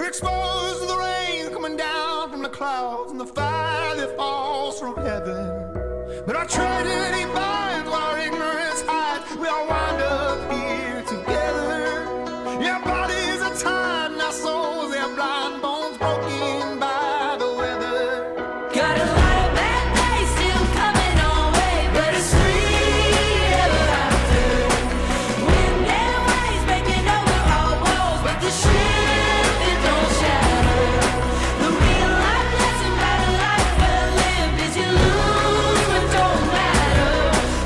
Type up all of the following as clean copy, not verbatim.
exposed to the rain coming down from the clouds and the fire that falls from heaven. But our tragedy binds while our ignorance hides. We all wind up here together. Yeah, bodies are tied and our souls, they're blind, bones broken by the weather. Got a lot of bad days still coming our way, but it's sweet ever after. Wind and waves breaking over our walls, but the ship, it don't shatter. The real life lesson about a life well lived is you lose what don't matter.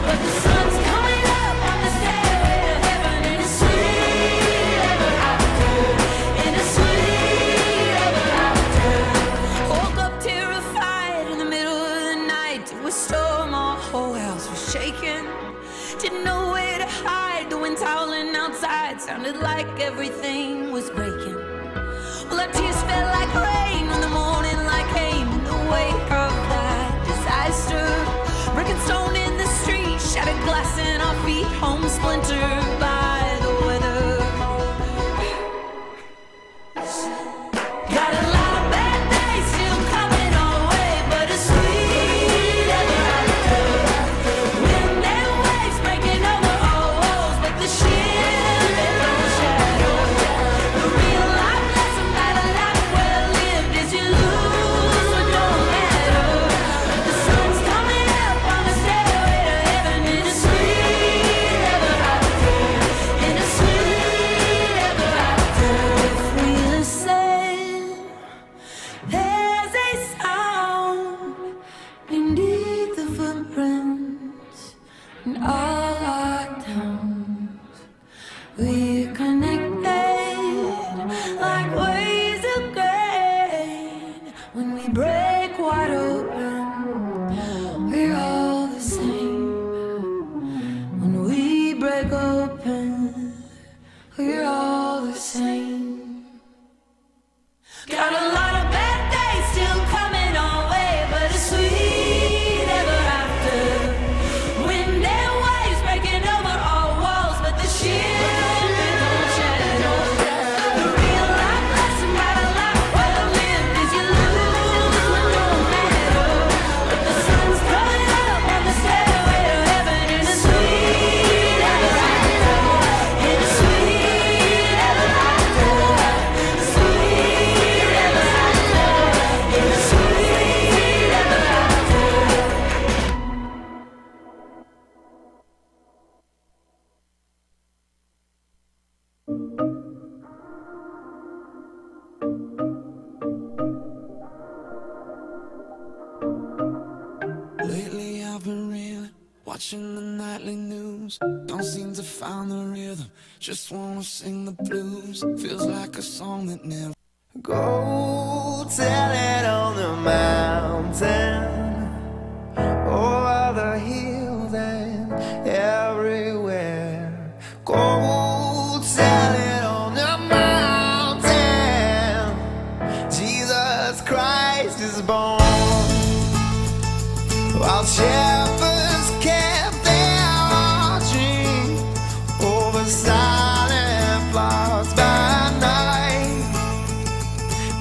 But the sun's coming up on the stairway to heaven, and it's sweet ever after. And it's sweet ever after. Woke up terrified in the middle of the night. It was storm, our whole house was shaking. Didn't know where to hide. The wind howling outside sounded like everything was breaking. Well, our tears fell like rain when the morning light came in the wake of that disaster. Brick and stone in the street, shattered glass in our feet, home splintered by the weather. Got a lot of bad days still coming our way, but it's sweet ever after. Wind and waves breaking over our walls, but the ship, it don't shatter. The real life lesson about a life well lived is you lose what don't matter. The sun's coming up on the stairway to heaven, and it's sweet ever after. And it's sweet ever after. If we listen, there's a sound beneath the footprints in all our towns. We're connected like waves of grain. When we break wide open, we're all the same. When we break open, we're all the same. Got a lot of bad days still coming our way, but it's sweet ever after. Wind and waves breaking over our walls, but the ship, it don't shatter. The real life lesson about a life well lived is you lose what don't matter. But the sun's coming up on the stairway to heaven, and it's sweet ever after. And it's sweet ever after. Sweet ever after. And it's sweet ever after. Lately I've been reeling, watching the nightly news. Don't seem to find the rhythm, just wanna sing the blues. Feels like a song that never. Go tell it on the mountain, over the hills and everywhere. Go tell it on the mountain, Jesus Christ is born. While shepherds kept their watching over silent flocks by night,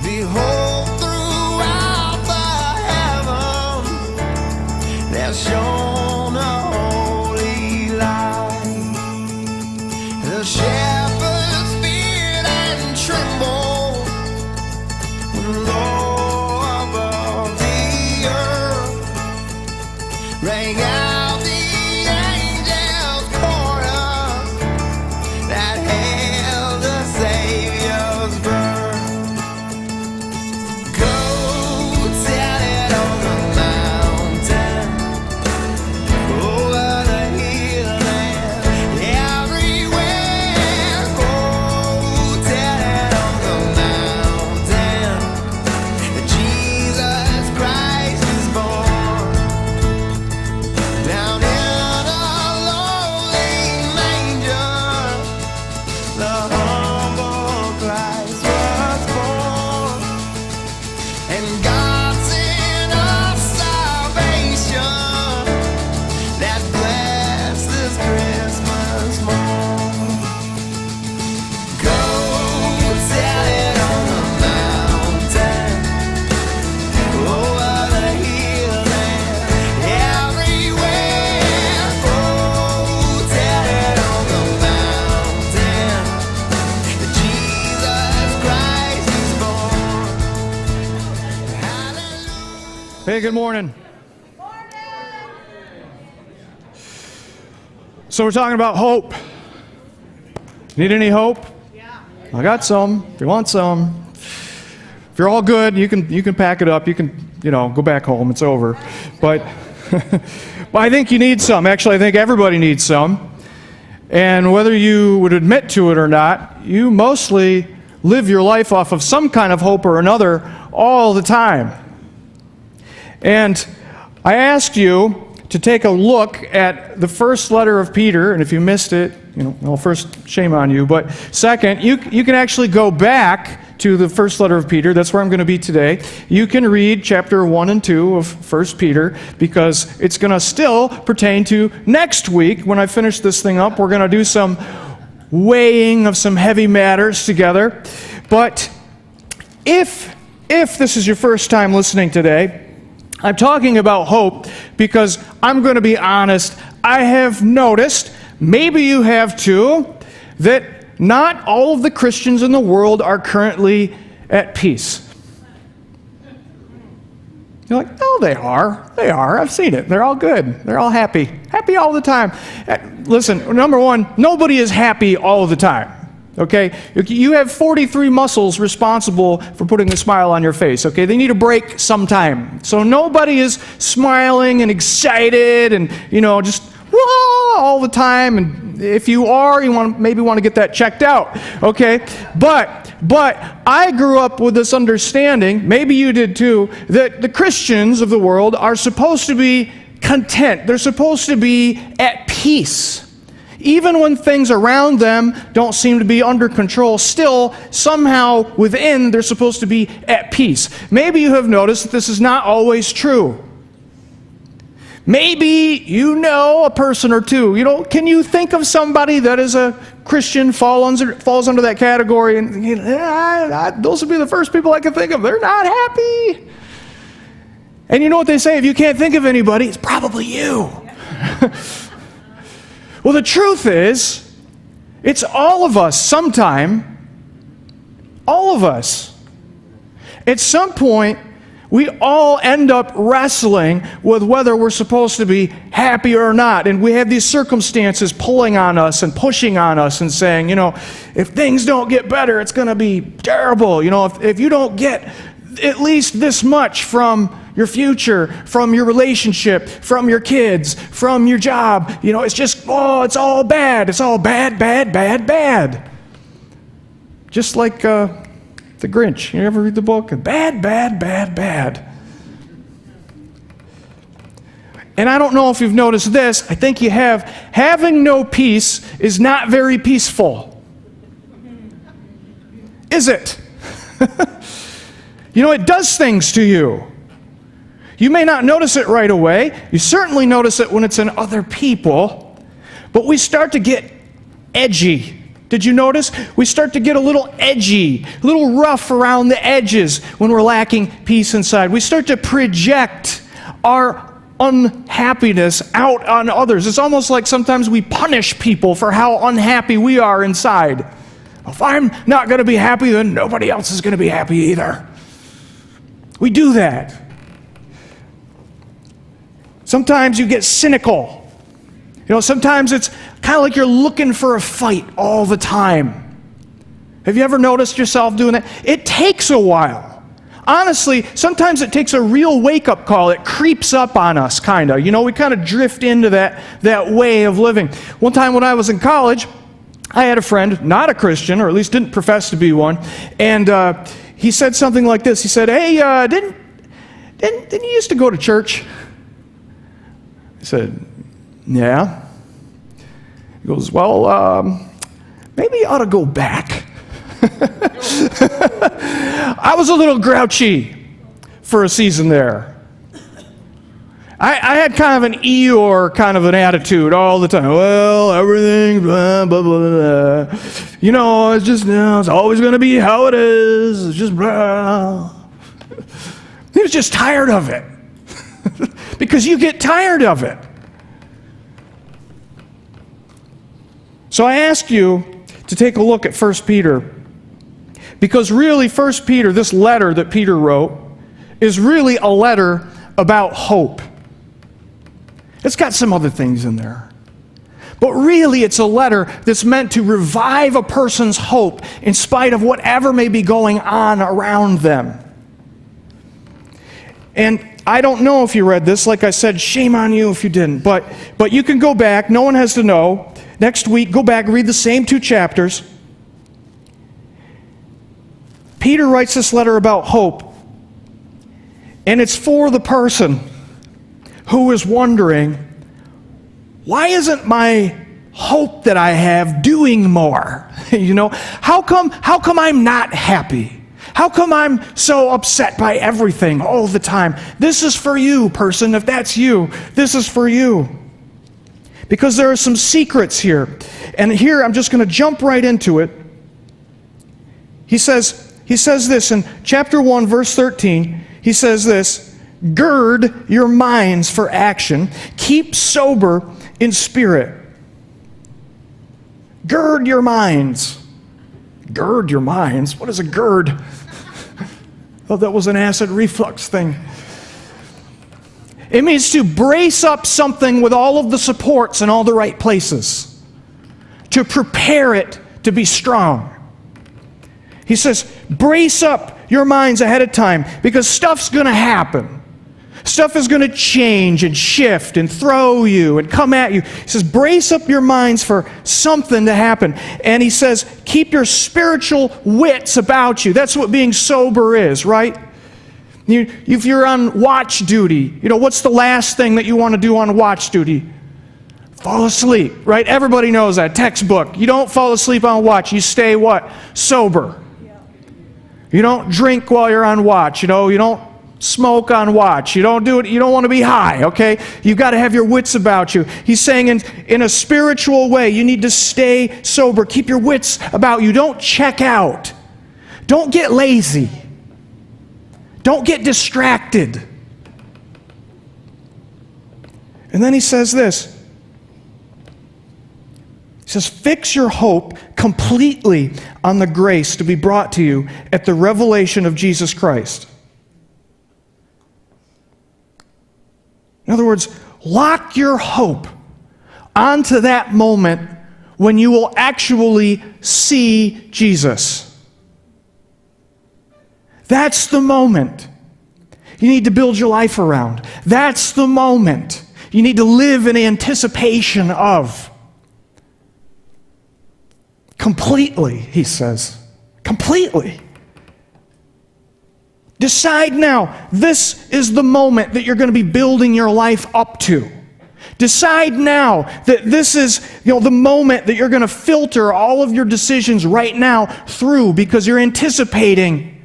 behold, throughout the heavens there shone a holy light. The shepherds feared and trembled when low above the earth rang out the angels' chorus that hailed the Savior's birth. Go tell it on the mountain, Hey, good morning. So we're talking about hope. Need any hope? Yeah. I got some. If you want some. If you're all good, you can pack it up. You can, go back home. It's over. But I think you need some. Actually, I think everybody needs some. And whether you would admit to it or not, you mostly live your life off of some kind of hope or another all the time. And I asked you to take a look at the first letter of Peter, and if you missed it, well, first, shame on you, but second, you can actually go back to the first letter of Peter. That's where I'm going to be today. You can read chapter 1 and 2 of 1 Peter, because it's going to still pertain to next week. When I finish this thing up, we're going to do some weighing of some heavy matters together. But if this is your first time listening today, I'm talking about hope because I'm going to be honest, I have noticed, maybe you have too, that not all of the Christians in the world are currently at peace. You're like, no, they are. They are. I've seen it. They're all good. They're all happy. Happy all the time. Listen, number one, nobody is happy all the time. Okay? You have 43 muscles responsible for putting a smile on your face. Okay? They need a break sometime. So nobody is smiling and excited and, just all the time. And if you are, you maybe want to get that checked out. Okay? But I grew up with this understanding, maybe you did too, that the Christians of the world are supposed to be content. They're supposed to be at peace. Even when things around them don't seem to be under control, still, somehow within, they're supposed to be at peace. Maybe you have noticed that this is not always true. Maybe you know a person or two. Can you think of somebody that is a Christian, falls under that category? And those would be the first people I can think of. They're not happy. And you know what they say? If you can't think of anybody, it's probably you. Well, the truth is, it's all of us sometime. All of us. At some point, we all end up wrestling with whether we're supposed to be happy or not. And we have these circumstances pulling on us and pushing on us and saying, if things don't get better, it's going to be terrible. If you don't get at least this much from your future, from your relationship, from your kids, from your job, it's just, it's all bad. It's all bad, bad, bad, bad. Just like The Grinch. You ever read the book? Bad, bad, bad, bad. And I don't know if you've noticed this. I think you have. Having no peace is not very peaceful. Is it? It does things to you. You may not notice it right away. You certainly notice it when it's in other people. But we start to get edgy. Did you notice? We start to get a little edgy, a little rough around the edges when we're lacking peace inside. We start to project our unhappiness out on others. It's almost like sometimes we punish people for how unhappy we are inside. If I'm not going to be happy, then nobody else is going to be happy either. We do that. Sometimes you get cynical. Sometimes it's kind of like you're looking for a fight all the time. Have you ever noticed yourself doing that? It takes a while. Honestly, sometimes it takes a real wake-up call. It creeps up on us, kind of. We kind of drift into that way of living. One time when I was in college, I had a friend, not a Christian, or at least didn't profess to be one, and he said something like this. He said, "Hey, didn't you used to go to church?" I said, "Yeah." He goes, "Well, maybe you ought to go back." I was a little grouchy for a season there. I had kind of an Eeyore kind of an attitude all the time. Well, everything, blah, blah, blah, blah. It's just, it's always going to be how it is. It's just, blah. He was just tired of it. Because you get tired of it. So I ask you to take a look at 1 Peter. Because really, 1 Peter, this letter that Peter wrote, is really a letter about hope. It's got some other things in there. But really, it's a letter that's meant to revive a person's hope in spite of whatever may be going on around them. And I don't know if you read this. Like I said, shame on you if you didn't. But you can go back. No one has to know. Next week, go back, read the same 2 chapters. Peter writes this letter about hope. And it's for the person who is wondering, why isn't my hope that I have doing more? You know, how come I'm not happy? How come I'm so upset by everything all the time? This is for you, person. If that's you, this is for you. Because there are some secrets here. And here I'm just going to jump right into it. He says this in chapter 1, verse 13. He says this, gird your minds for action. Keep sober in spirit. Gird your minds. Gird your minds? What is a gird? Oh, that was an acid reflux thing. It means to brace up something with all of the supports in all the right places. To prepare it to be strong. He says, brace up your minds ahead of time because stuff's going to happen. Stuff is going to change and shift and throw you and come at you. He says, brace up your minds for something to happen. And he says, keep your spiritual wits about you. That's what being sober is, right? If you're on watch duty, you know, what's the last thing that you want to do on watch duty? Fall asleep, right? Everybody knows that. Textbook. You don't fall asleep on watch. You stay what? Sober. You don't drink while you're on watch. You know, you don't smoke on watch. You don't do it. You don't want to be high, okay? You've got to have your wits about you. He's saying in a spiritual way, you need to stay sober. Keep your wits about you. Don't check out. Don't get lazy. Don't get distracted. And then he says this. He says, fix your hope completely on the grace to be brought to you at the revelation of Jesus Christ. In other words, lock your hope onto that moment when you will actually see Jesus. That's the moment you need to build your life around. That's the moment you need to live in anticipation of. Completely, he says. Completely. Decide now, this is the moment that you're going to be building your life up to. Decide now that this is, the moment that you're going to filter all of your decisions right now through because you're anticipating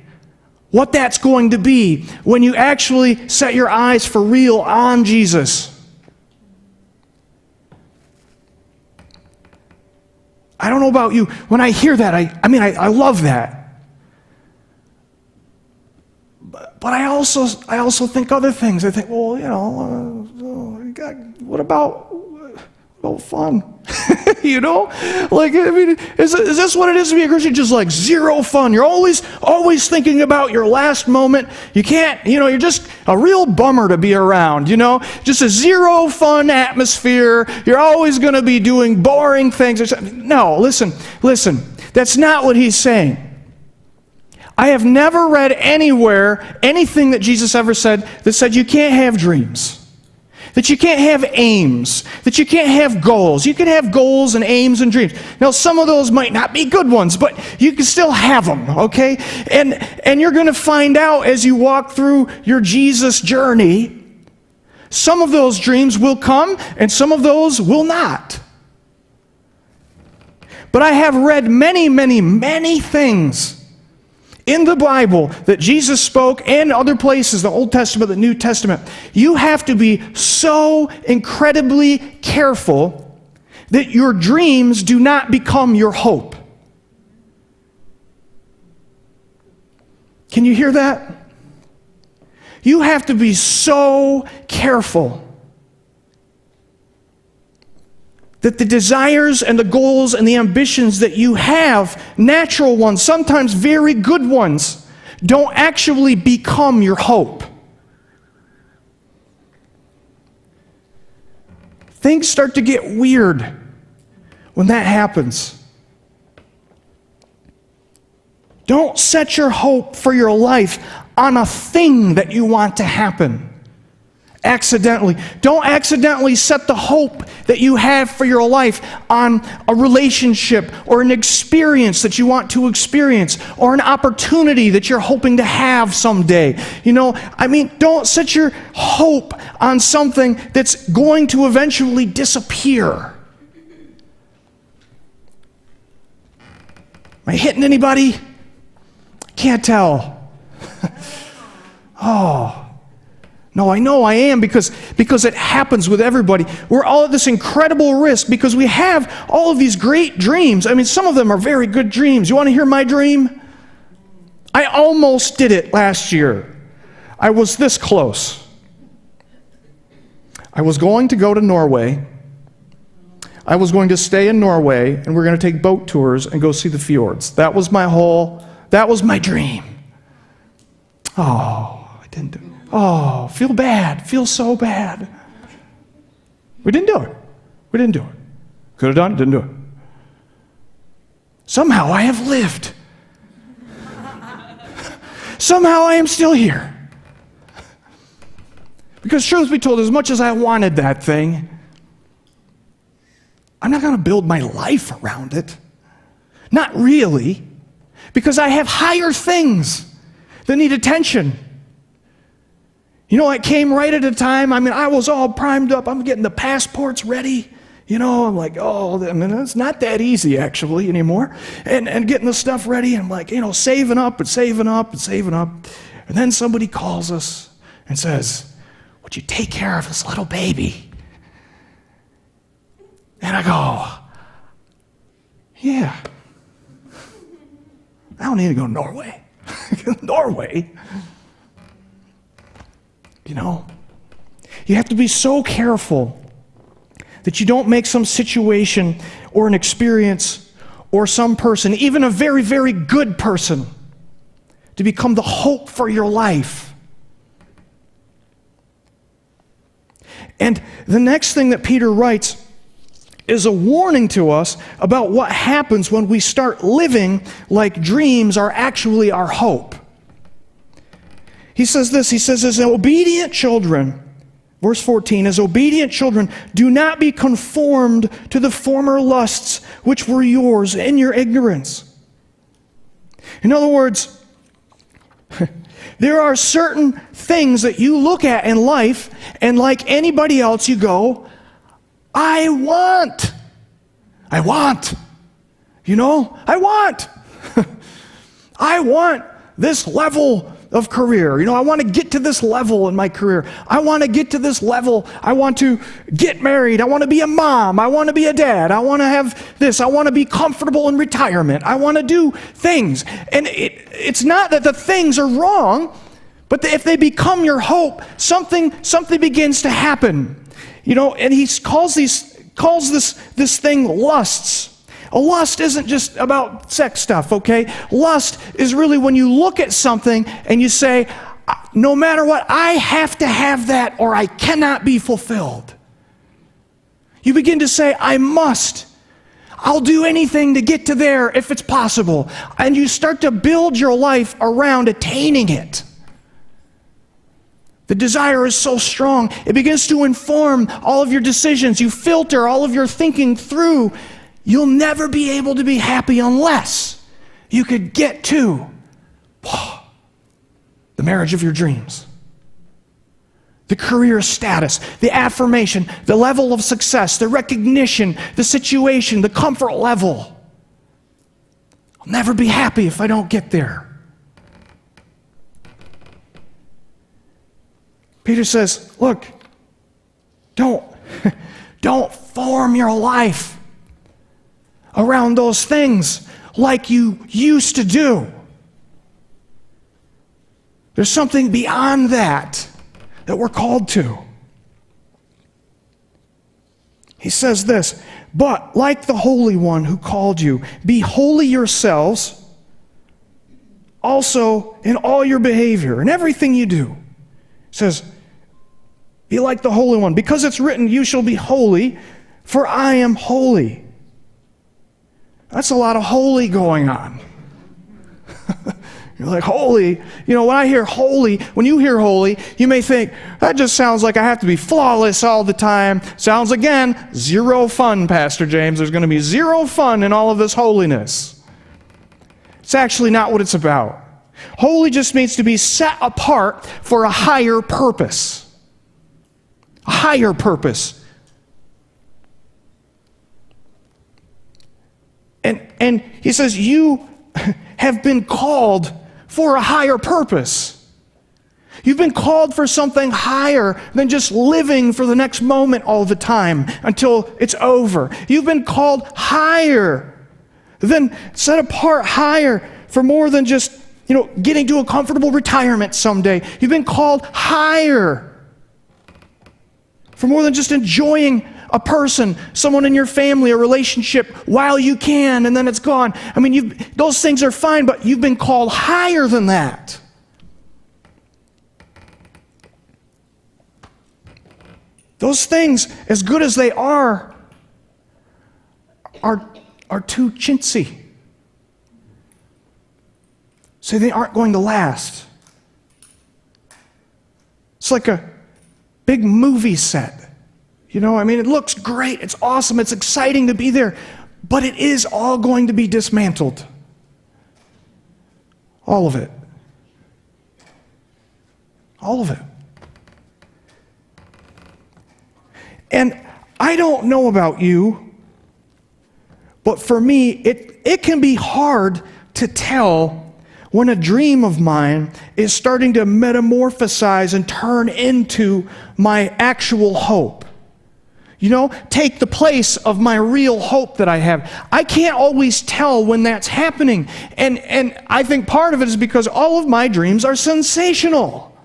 what that's going to be when you actually set your eyes for real on Jesus. I don't know about you. When I hear that, I love that. But I also think other things. I think, well, what about fun? Is this what it is to be a Christian? Just like zero fun. You're always thinking about your last moment. You can't, you're just a real bummer to be around, just a zero fun atmosphere. You're always going to be doing boring things. No, listen. That's not what he's saying. I have never read anywhere anything that Jesus ever said that said you can't have dreams. That you can't have aims, that you can't have goals. You can have goals and aims and dreams. Now, some of those might not be good ones, but you can still have them, okay? And you're going to find out as you walk through your Jesus journey, some of those dreams will come and some of those will not. But I have read many, many, many things in the Bible that Jesus spoke and other places, the Old Testament, the New Testament. You have to be so incredibly careful that your dreams do not become your hope. Can you hear that? You have to be so careful that the desires and the goals and the ambitions that you have, natural ones, sometimes very good ones, don't actually become your hope. things start to get weird when that happens. Don't set your hope for your life on a thing that you want to happen accidentally. Don't accidentally set the hope that you have for your life on a relationship or an experience that you want to experience or an opportunity that you're hoping to have someday. Don't set your hope on something that's going to eventually disappear. Am I hitting anybody? Can't tell. Oh. No, I know I am because it happens with everybody. We're all at this incredible risk because we have all of these great dreams. I mean, some of them are very good dreams. You want to hear my dream? I almost did it last year. I was this close. I was going to go to Norway. I was going to stay in Norway, and we're going to take boat tours and go see the fjords. That was my dream. Oh, I didn't do it. Oh, feel bad. Feel so bad. We didn't do it. Could have done it, didn't do it. Somehow I have lived. Somehow I am still here. Because truth be told, as much as I wanted that thing, I'm not going to build my life around it. Not really. Because I have higher things that need attention. It came right at a time. I was all primed up. I'm getting the passports ready. I'm like, it's not that easy actually anymore. And getting the stuff ready. And I'm like, saving up. And then somebody calls us and says, would you take care of this little baby? And I go, yeah. I don't need to go to Norway. Norway? You have to be so careful that you don't make some situation or an experience or some person, even a very, very good person, to become the hope for your life. And the next thing that Peter writes is a warning to us about what happens when we start living like dreams are actually our hope. He says this, as obedient children, verse 14, as obedient children, do not be conformed to the former lusts which were yours in your ignorance. In other words, there are certain things that you look at in life, and like anybody else, you go, I want. I want this level of career. I want to get to this level in my career. I want to get to this level. I want to get married. I want to be a mom. I want to be a dad. I want to have this. I want to be comfortable in retirement. I want to do things. And it's not that the things are wrong, but if they become your hope, something begins to happen. And he calls this thing lusts. A lust isn't just about sex stuff, okay? Lust is really when you look at something and you say, no matter what, I have to have that or I cannot be fulfilled. You begin to say, I must. I'll do anything to get to there if it's possible. And you start to build your life around attaining it. The desire is so strong, it begins to inform all of your decisions. You filter all of your thinking through. You'll never be able to be happy unless you could get to the marriage of your dreams, the career status, the affirmation, the level of success, the recognition, the situation, the comfort level. I'll never be happy if I don't get there. Peter says, look, don't form your life around those things like you used to do. There's something beyond that we're called to. He says this, but like the Holy One who called you, be holy yourselves also in all your behavior and everything you do. He says, Be like the Holy One. Because it's written, you shall be holy, for I am holy. That's a lot of holy going on. You're like, holy. You know, when I hear holy, when you hear holy, you may think, that just sounds like I have to be flawless all the time. Sounds, again, zero fun, Pastor James. There's going to be zero fun in all of this holiness. It's actually not what it's about. Holy just means to be set apart for a higher purpose. A higher purpose. And he says, you have been called for a higher purpose. You've been called for something higher than just living for the next moment all the time until it's over. You've been called higher, then set apart higher for more than just, getting to a comfortable retirement someday. You've been called higher for more than just enjoying a person, someone in your family, a relationship while you can, and then it's gone. I mean, those things are fine, but you've been called higher than that. Those things, as good as they are too chintzy. So they aren't going to last. It's like a big movie set. It looks great, it's awesome, it's exciting to be there, but it is all going to be dismantled. All of it. All of it. And I don't know about you, but for me, it can be hard to tell when a dream of mine is starting to metamorphosize and turn into my actual hope. Take the place of my real hope that I have. I can't always tell when that's happening. And I think part of it is because all of my dreams are sensational.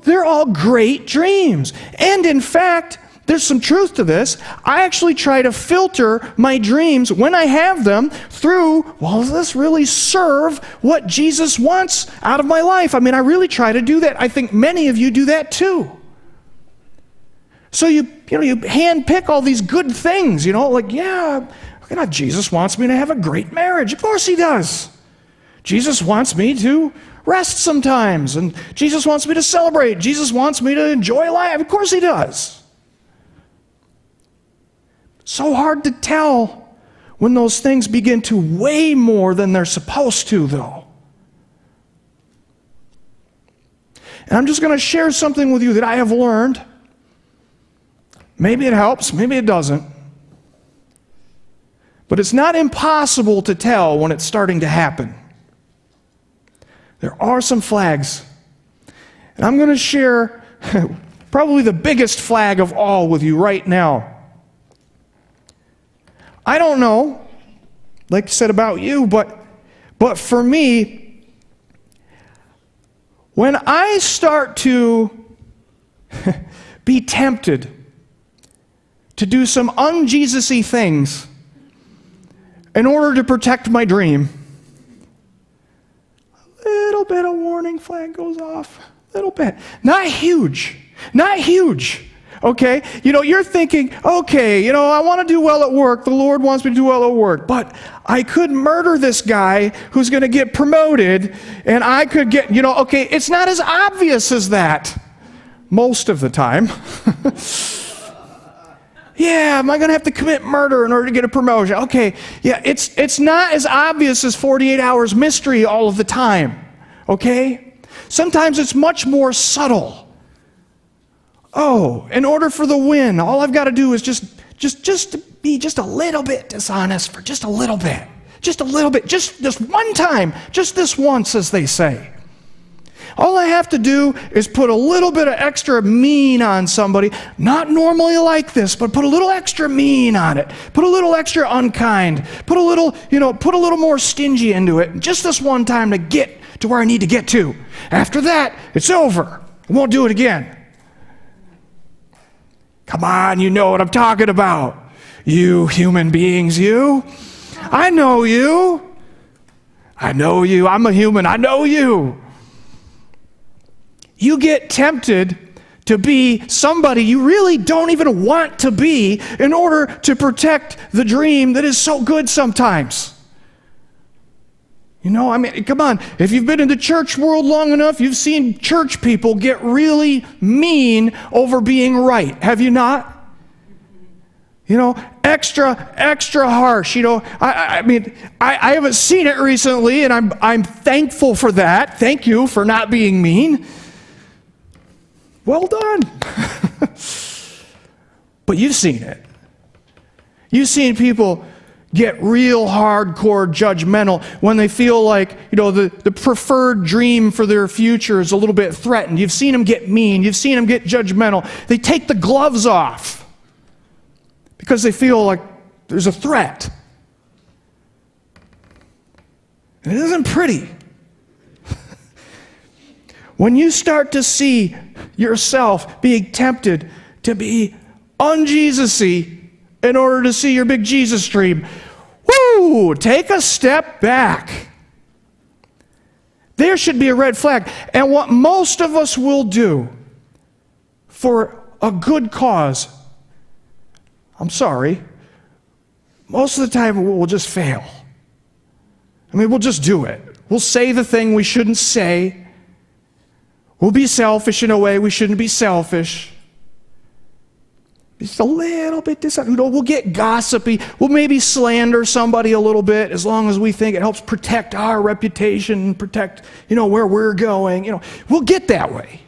They're all great dreams. And in fact, there's some truth to this. I actually try to filter my dreams when I have them through, does this really serve what Jesus wants out of my life? I really try to do that. I think many of you do that too. So you handpick all these good things, Jesus wants me to have a great marriage. Of course he does. Jesus wants me to rest sometimes, and Jesus wants me to celebrate. Jesus wants me to enjoy life. Of course he does. So hard to tell when those things begin to weigh more than they're supposed to, though. And I'm just going to share something with you that I have learned. Maybe it helps, maybe it doesn't. But it's not impossible to tell when it's starting to happen. There are some flags. And I'm going to share probably the biggest flag of all with you right now. I don't know, like I said about you, but for me, when I start to be tempted to do some un-Jesus-y things in order to protect my dream, a little bit of warning flag goes off. A little bit. Not huge. Okay? You're thinking, okay, I want to do well at work. The Lord wants me to do well at work. But I could murder this guy who's going to get promoted, and I could get, okay, it's not as obvious as that most of the time. Yeah, am I going to have to commit murder in order to get a promotion? Okay, yeah, it's not as obvious as 48 Hours Mystery all of the time, okay? Sometimes it's much more subtle. Oh, in order for the win, all I've got to do is just be just a little bit dishonest for just a little bit. Just a little bit, just this one time, just this once, as they say. All I have to do is put a little bit of extra mean on somebody, not normally like this, but put a little extra mean on it. Put a little extra unkind. Put a little more stingy into it, just this one time to get to where I need to get to. After that, it's over. I won't do it again. Come on, you know what I'm talking about. You human beings, you. I know you. I'm a human. I know you. You get tempted to be somebody you really don't even want to be in order to protect the dream that is so good sometimes. You know, I mean, come on. If you've been in the church world long enough, you've seen church people get really mean over being right. Have you not? You know, extra harsh. You know, I mean, I haven't seen it recently, and I'm thankful for that. Thank you for not being mean. Well done. But you've seen it. You've seen people get real hardcore judgmental when they feel like, you know, the preferred dream for their future is a little bit threatened. You've seen them get mean. You've seen them get judgmental. They take the gloves off because they feel like there's a threat. And it isn't pretty. When you start to see yourself being tempted to be un-Jesus-y in order to see your big Jesus dream, woo, take a step back. There should be a red flag. And what most of us will do for a good cause, I'm sorry, most of the time we'll just fail. I mean, we'll just do it. We'll say the thing we shouldn't say. We'll be selfish in a way we shouldn't be selfish. Just a little bit you know, we'll get gossipy. We'll maybe slander somebody a little bit as long as we think it helps protect our reputation, protect, you know, where we're going. You know, we'll get that way.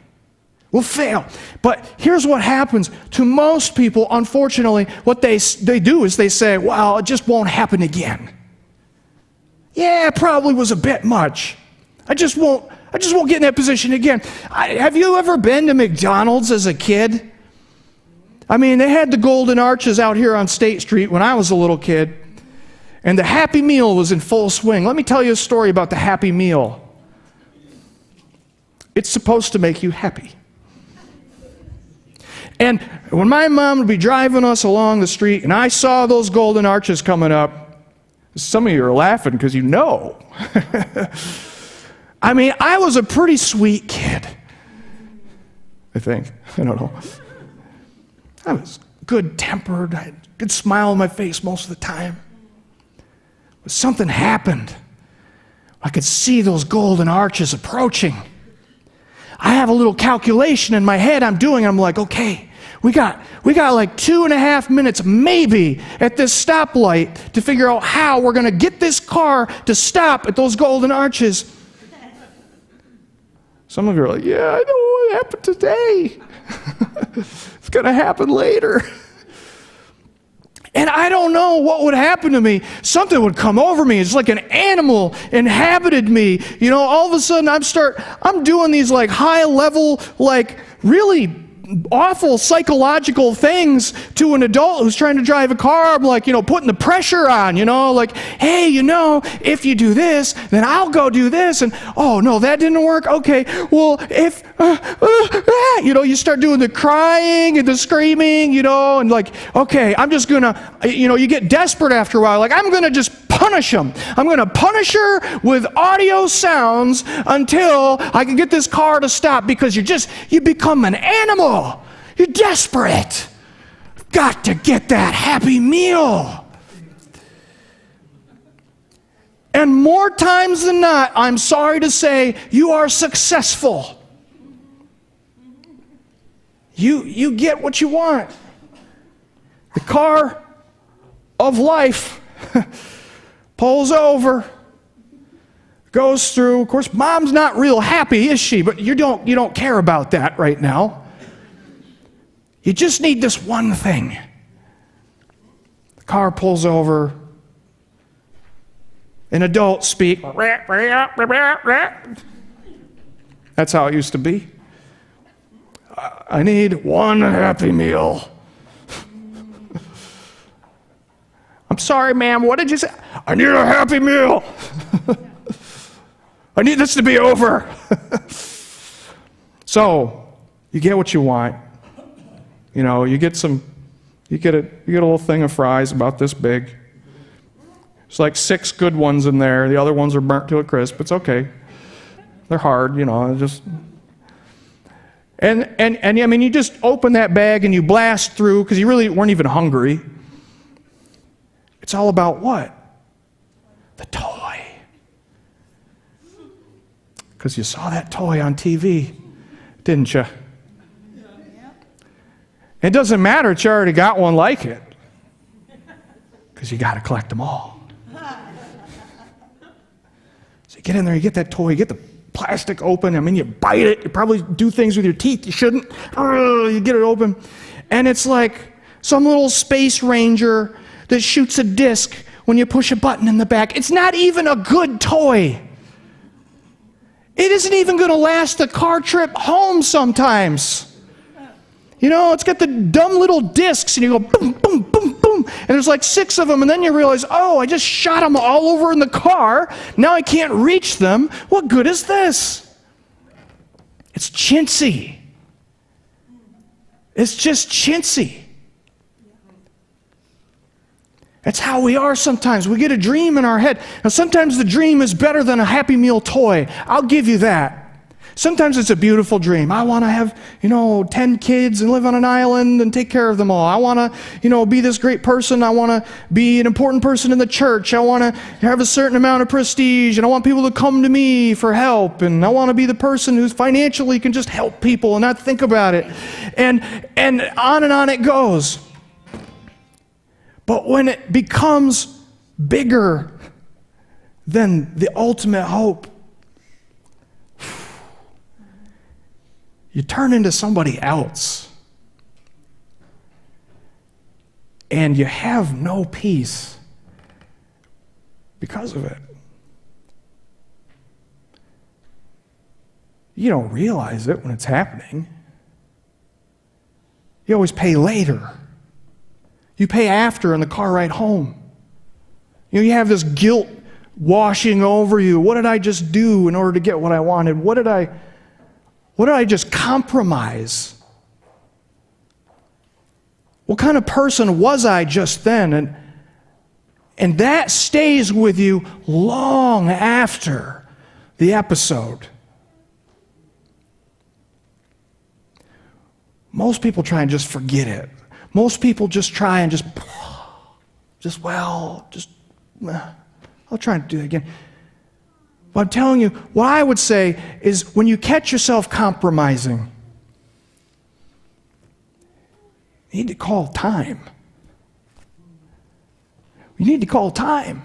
We'll fail. But here's what happens to most people, unfortunately, what they do is they say, well, it just won't happen again. Yeah, it probably was a bit much. I just won't get in that position again. Have you ever been to McDonald's as a kid? I mean, they had the Golden Arches out here on State Street when I was a little kid, and the Happy Meal was in full swing. Let me tell you a story about the Happy Meal. It's supposed to make you happy. And when my mom would be driving us along the street, and I saw those Golden Arches coming up, some of you are laughing because you know. I mean, I was a pretty sweet kid, I think. I don't know. I was good-tempered. I had a good smile on my face most of the time. But something happened. I could see those Golden Arches approaching. I have a little calculation in my head I'm doing. I'm like, okay, we got like 2.5 minutes maybe at this stoplight to figure out how we're going to get this car to stop at those Golden Arches. Some of you are like, yeah, I know what happened today. It's going to happen later. And I don't know what would happen to me. Something would come over me. It's like an animal inhabited me. You know, all of a sudden I'm doing these like high level, like really awful psychological things to an adult who's trying to drive a car. I'm like, you know, putting the pressure on, you know, like, hey, you know, if you do this, then I'll go do this. And, oh, no, that didn't work. Okay, well, if, you know, you start doing the crying and the screaming, you know, and like, okay, I'm just going to, you know, you get desperate after a while. Like, I'm going to just punish them. I'm going to punish her with audio sounds until I can get this car to stop because you become an animal. You're desperate. Got to get that Happy Meal. And more times than not, I'm sorry to say, you are successful. You get what you want. The car of life pulls over, goes through. Of course, mom's not real happy, is she? But you don't care about that right now. You just need this one thing. The car pulls over. In adult speak, that's how it used to be. I need one Happy Meal. I'm sorry, ma'am, what did you say? I need a Happy Meal. I need this to be over. So, you get what you want. You know, you get a little thing of fries about this big. There's like 6 good ones in there. The other ones are burnt to a crisp. It's okay. They're hard, you know, And I mean, you just open that bag and you blast through because you really weren't even hungry. It's all about what? The toy. Because you saw that toy on TV, didn't you? It doesn't matter that you already got one like it, because you got to collect them all. So you get in there, you get that toy, you get the plastic open. I mean, you bite it. You probably do things with your teeth you shouldn't. You get it open. And it's like some little space ranger that shoots a disc when you push a button in the back. It's not even a good toy. It isn't even going to last the car trip home sometimes. You know, it's got the dumb little discs, and you go boom, boom, boom, boom, and there's like 6 of them, and then you realize, oh, I just shot them all over in the car. Now I can't reach them. What good is this? It's chintzy. It's just chintzy. That's how we are sometimes. We get a dream in our head. Now, sometimes the dream is better than a Happy Meal toy. I'll give you that. Sometimes it's a beautiful dream. I want to have, 10 kids and live on an island and take care of them all. I want to, be this great person. I want to be an important person in the church. I want to have a certain amount of prestige, and I want people to come to me for help, and I want to be the person who financially can just help people and not think about it. And on it goes. But when it becomes bigger than the ultimate hope, you turn into somebody else. And you have no peace because of it. You don't realize it when it's happening. You always pay later. You pay after in the car ride home. You have this guilt washing over you. What did I just do in order to get what I wanted? What did I just compromise? What kind of person was I just then? And that stays with you long after the episode. Most people try and just forget it. Most people just try and I'll try and do that again. But I'm telling you, what I would say is when you catch yourself compromising, you need to call time. You need to call time.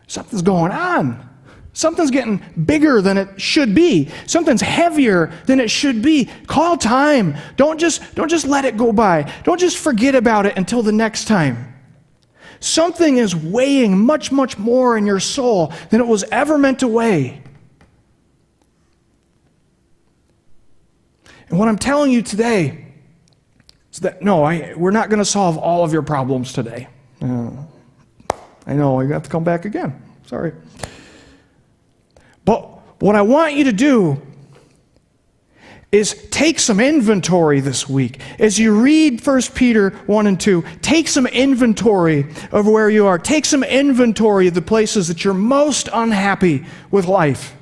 Something's going on. Something's getting bigger than it should be. Something's heavier than it should be. Call time. Don't just let it go by. Don't just forget about it until the next time. Something is weighing much, much more in your soul than it was ever meant to weigh. And what I'm telling you today is that, we're not going to solve all of your problems today. I know, I have to come back again. Sorry. But what I want you to do is take some inventory this week. As you read 1 Peter 1 and 2, take some inventory of where you are. Take some inventory of the places that you're most unhappy with life.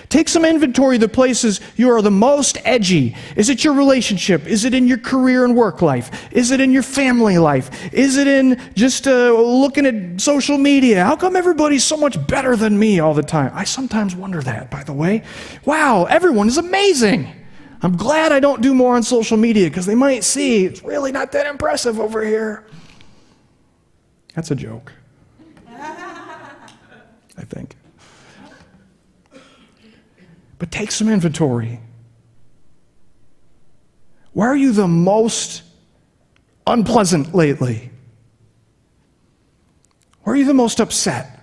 Take some inventory of the places you are the most edgy. Is it your relationship? Is it in your career and work life? Is it in your family life? Is it in just looking at social media? How come everybody's so much better than me all the time? I sometimes wonder that, by the way. Wow, everyone is amazing. I'm glad I don't do more on social media because they might see it's really not that impressive over here. That's a joke, I think. But take some inventory. Where are you the most unpleasant lately? Where are you the most upset?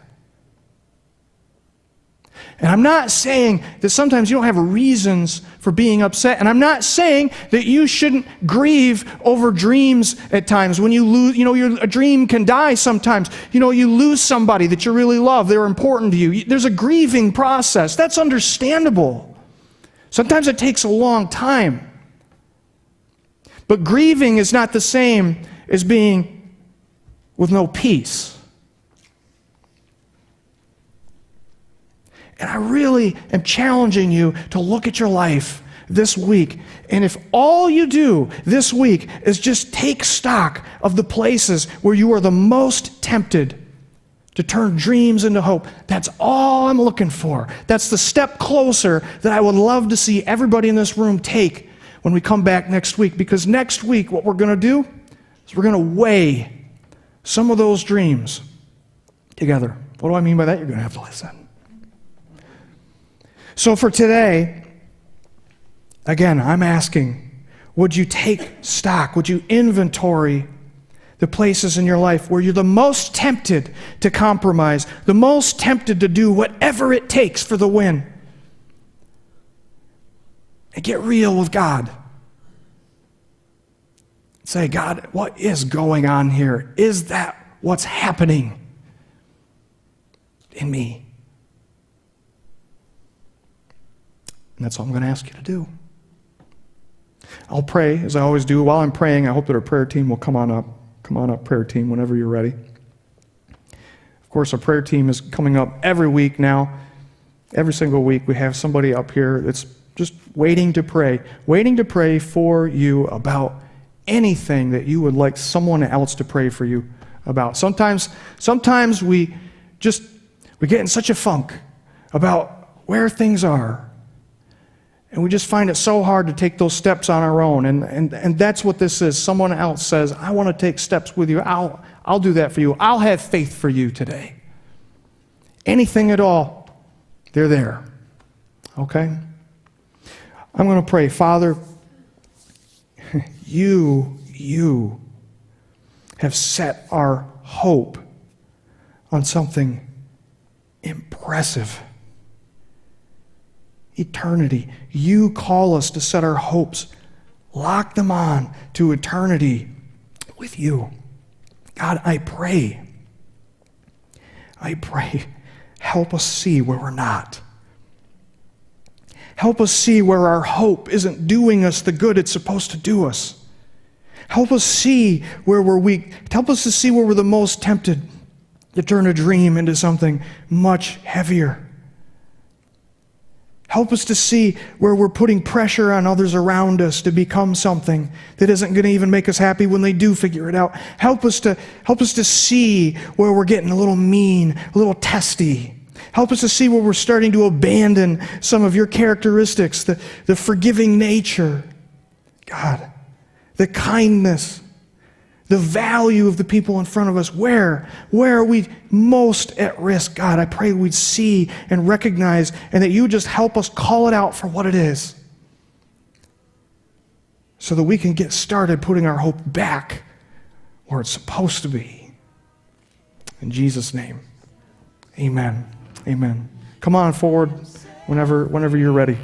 And I'm not saying that sometimes you don't have reasons for being upset. And I'm not saying that you shouldn't grieve over dreams at times. When you lose, a dream can die sometimes. You lose somebody that you really love. They're important to you. There's a grieving process. That's understandable. Sometimes it takes a long time. But grieving is not the same as being with no peace. And I really am challenging you to look at your life this week. And if all you do this week is just take stock of the places where you are the most tempted to turn dreams into hope, that's all I'm looking for. That's the step closer that I would love to see everybody in this room take when we come back next week. Because next week, what we're going to do is we're going to weigh some of those dreams together. What do I mean by that? You're going to have to listen. So for today, again, I'm asking, would you take stock? Would you inventory the places in your life where you're the most tempted to compromise, the most tempted to do whatever it takes for the win? And get real with God. Say, God, what is going on here? Is that what's happening in me? And that's all I'm going to ask you to do. I'll pray, as I always do. While I'm praying, I hope that our prayer team will come on up. Come on up, prayer team, whenever you're ready. Of course, our prayer team is coming up every week now. Every single week we have somebody up here that's just waiting to pray for you about anything that you would like someone else to pray for you about. Sometimes we get in such a funk about where things are, and we just find it so hard to take those steps on our own. And that's what this is. Someone else says, I want to take steps with you. I'll do that for you. I'll have faith for you today. Anything at all, they're there. Okay? I'm going to pray. Father, you have set our hope on something impressive. Eternity. You call us to set our hopes, lock them on to eternity with you. God, I pray, help us see where we're not. Help us see where our hope isn't doing us the good it's supposed to do us. Help us see where we're weak. Help us to see where we're the most tempted to turn a dream into something much heavier. Help us to see where we're putting pressure on others around us to become something that isn't going to even make us happy when they do figure it out. Help us to see where we're getting a little mean, a little testy. Help us to see where we're starting to abandon some of your characteristics, the forgiving nature, God, the kindness, the value of the people in front of us. Where are we most at risk? God, I pray we'd see and recognize, and that you would just help us call it out for what it is, so that we can get started putting our hope back where it's supposed to be. In Jesus' name, amen. Amen. Come on forward whenever you're ready.